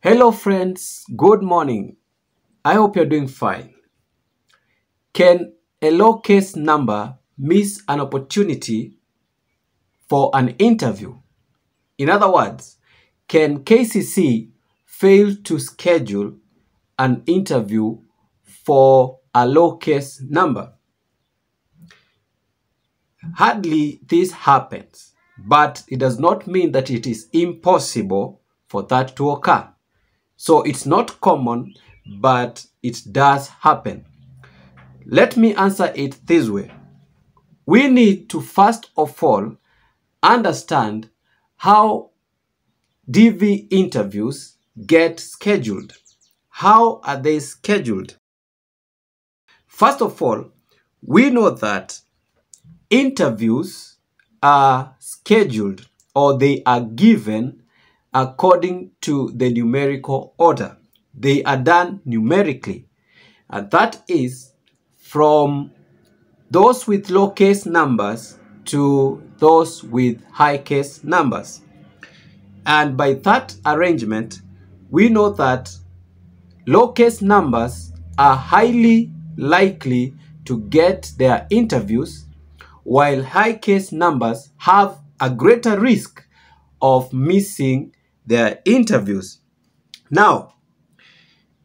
Hello friends, good morning. I hope you're doing fine. Can a low case number miss an opportunity for an interview? In other words, can KCC fail to schedule an interview for a low case number? Hardly this happens, but it does not mean that it is impossible for that to occur. So it's not common, but it does happen. Let me answer it this way. We need to first of all understand how DV interviews get scheduled. How are they scheduled? First of all, we know that interviews are scheduled or they are given according to the numerical order. They are done numerically, and that is from those with low case numbers to those with high case numbers. And by that arrangement, we know that low case numbers are highly likely to get their interviews, while high case numbers have a greater risk of missing their interviews. Now,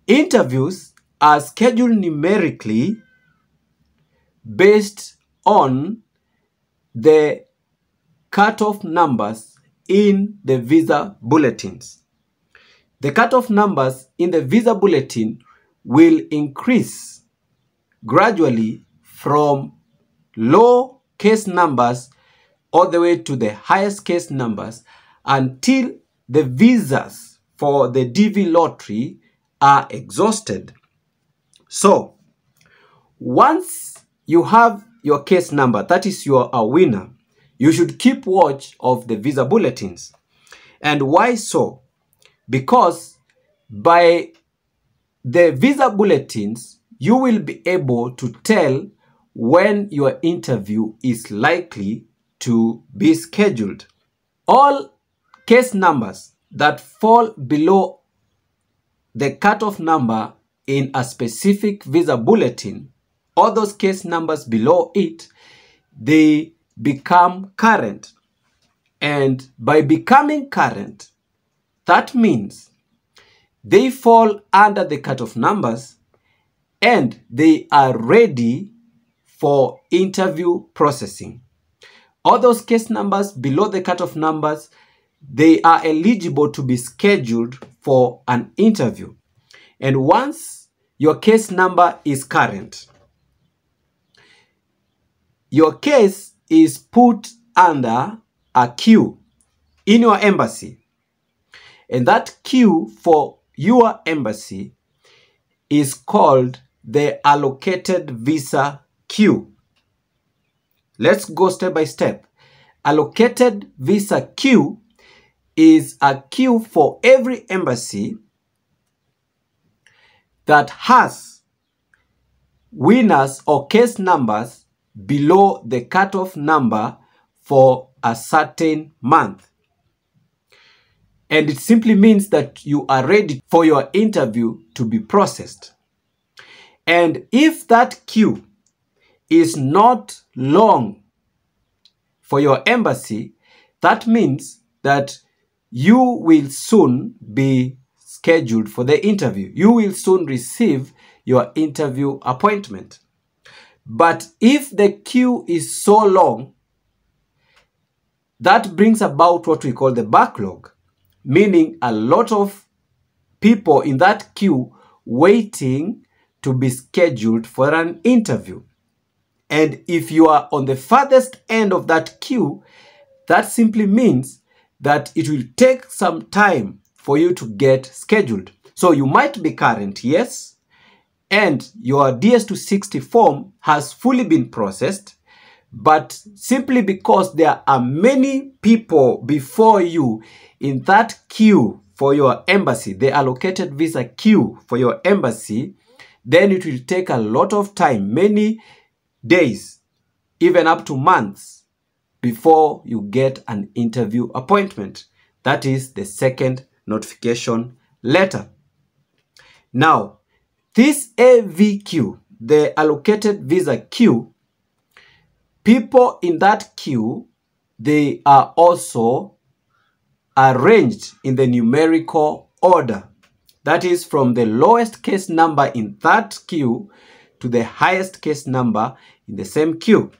interviews are scheduled numerically based on the cutoff numbers in the visa bulletins. The cutoff numbers in the visa bulletin will increase gradually from low case numbers all the way to the highest case numbers until the visas for the DV lottery are exhausted. So, once you have your case number, that is you are a winner, you should keep watch of the visa bulletins. And why so? Because by the visa bulletins, you will be able to tell when your interview is likely to be scheduled. All case numbers that fall below the cutoff number in a specific visa bulletin, all those case numbers below it, they become current. And by becoming current, that means they fall under the cutoff numbers and they are ready for interview processing. All those case numbers below the cutoff numbers, they are eligible to be scheduled for an interview. And once your case number is current, your case is put under a queue in your embassy. And that queue for your embassy is called the allocated visa queue. Let's go step by step. Allocated visa queue is a queue for every embassy that has winners or case numbers below the cutoff number for a certain month. And it simply means that you are ready for your interview to be processed. And if that queue is not long for your embassy, that means that you will soon be scheduled for the interview. You will soon receive your interview appointment. But if the queue is so long, that brings about what we call the backlog, meaning a lot of people in that queue waiting to be scheduled for an interview. And if you are on the farthest end of that queue, that simply means that it will take some time for you to get scheduled. So you might be current, yes, and your DS260 form has fully been processed, but simply because there are many people before you in that queue for your embassy, the allocated visa queue for your embassy, then it will take a lot of time, many days, even up to months, before you get an interview appointment. That is the second notification later. Now, this AVQ, the allocated visa queue, people in that queue, they are also arranged in the numerical order. That is from the lowest case number in that queue to the highest case number in the same queue.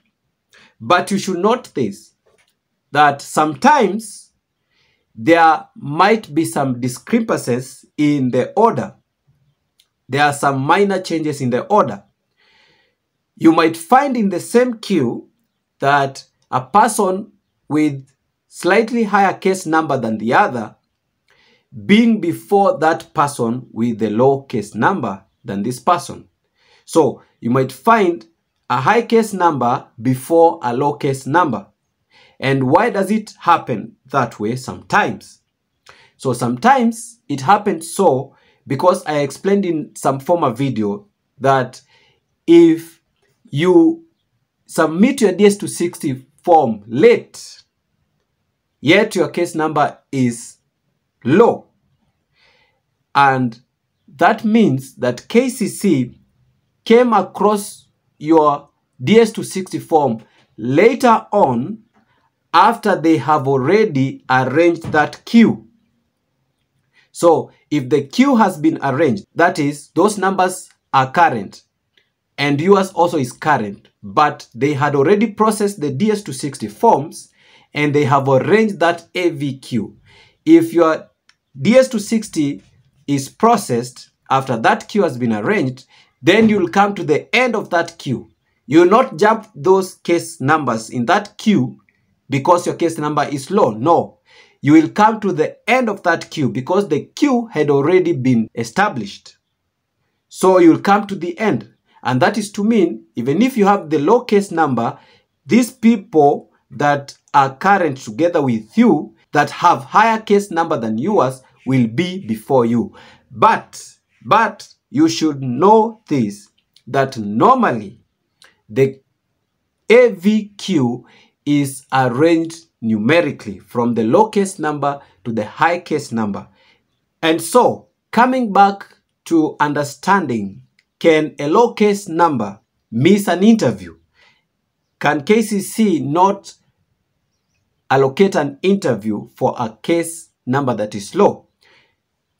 But you should note this, that sometimes there might be some discrepancies in the order. There are some minor changes in the order. You might find in the same queue that a person with slightly higher case number than the other being before that person with the low case number than this person. So you might find a high case number before a low case number. And why does it happen that way sometimes? So sometimes it happens so because I explained in some former video that if you submit your DS260 form late, yet your case number is low, and that means that KCC came across your DS260 form later on after they have already arranged that queue. So if the queue has been arranged, that is, those numbers are current and yours also is current, but they had already processed the DS260 forms and they have arranged that AVQ. If your DS260 is processed after that queue has been arranged, then you'll come to the end of that queue. You'll not jump those case numbers in that queue because your case number is low. No, you will come to the end of that queue because the queue had already been established. So you'll come to the end. And that is to mean, even if you have the low case number, these people that are current together with you that have higher case number than yours will be before you. But you should know this, that normally the AVQ is arranged numerically from the low case number to the high case number. And so, coming back to understanding, can a low case number miss an interview? Can KCC not allocate an interview for a case number that is low?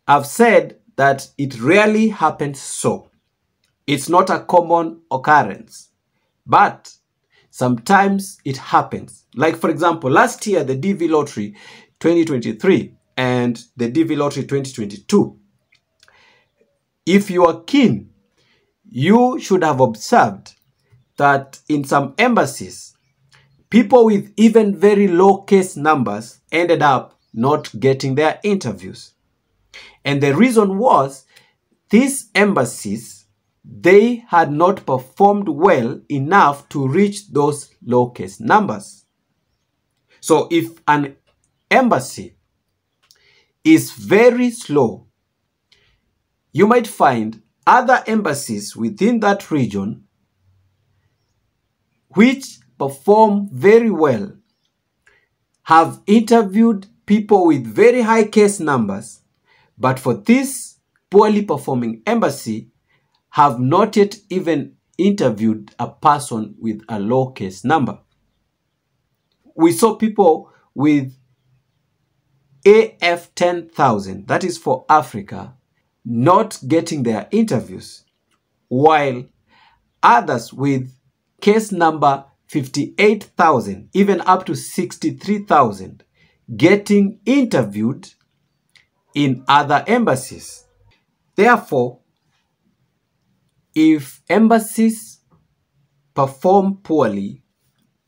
I've said that it rarely happens so. It's not a common occurrence, but sometimes it happens. Like for example, last year, the DV Lottery 2023 and the DV Lottery 2022. If you are keen, you should have observed that in some embassies, people with even very low case numbers ended up not getting their interviews. And the reason was these embassies, they had not performed well enough to reach those low case numbers. So if an embassy is very slow, you might find other embassies within that region which perform very well have interviewed people with very high case numbers, but for this poorly performing embassy have not yet even interviewed a person with a low case number. We saw people with AF 10,000, that is for Africa, not getting their interviews, while others with case number 58,000, even up to 63,000, getting interviewed in other embassies. Therefore, if embassies perform poorly,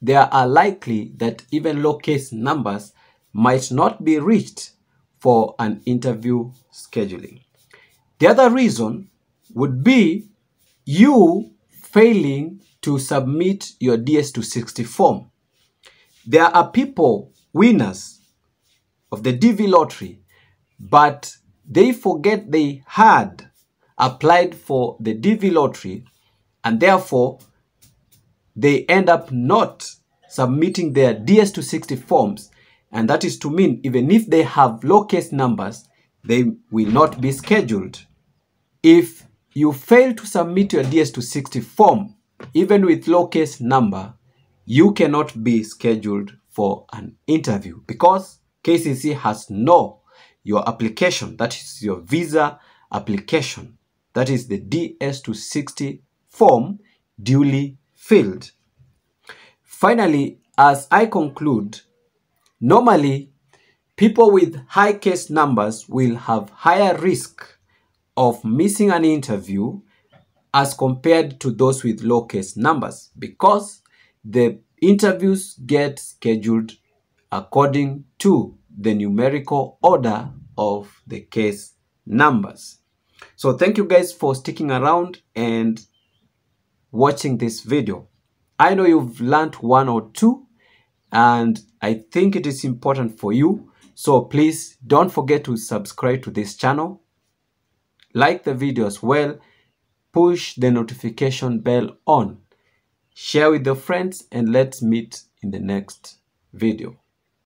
there are likely that even low case numbers might not be reached for an interview scheduling. The other reason would be you failing to submit your DS260 form. There are people, winners of the DV Lottery, but they forget they had applied for the DV Lottery and therefore they end up not submitting their DS260 forms. And that is to mean even if they have low case numbers, they will not be scheduled. If you fail to submit your DS260 form, even with low case number, you cannot be scheduled for an interview because KCC has no your application, that is your visa application, that is the DS260 form duly filled. Finally, as I conclude, normally people with high case numbers will have higher risk of missing an interview as compared to those with low case numbers because the interviews get scheduled according to the numerical order of the case numbers. So thank you guys for sticking around and watching this video. I know you've learned one or two, and I think it is important for you. So please don't forget to subscribe to this channel, like the video as well, push the notification bell on, share with your friends, and let's meet in the next video.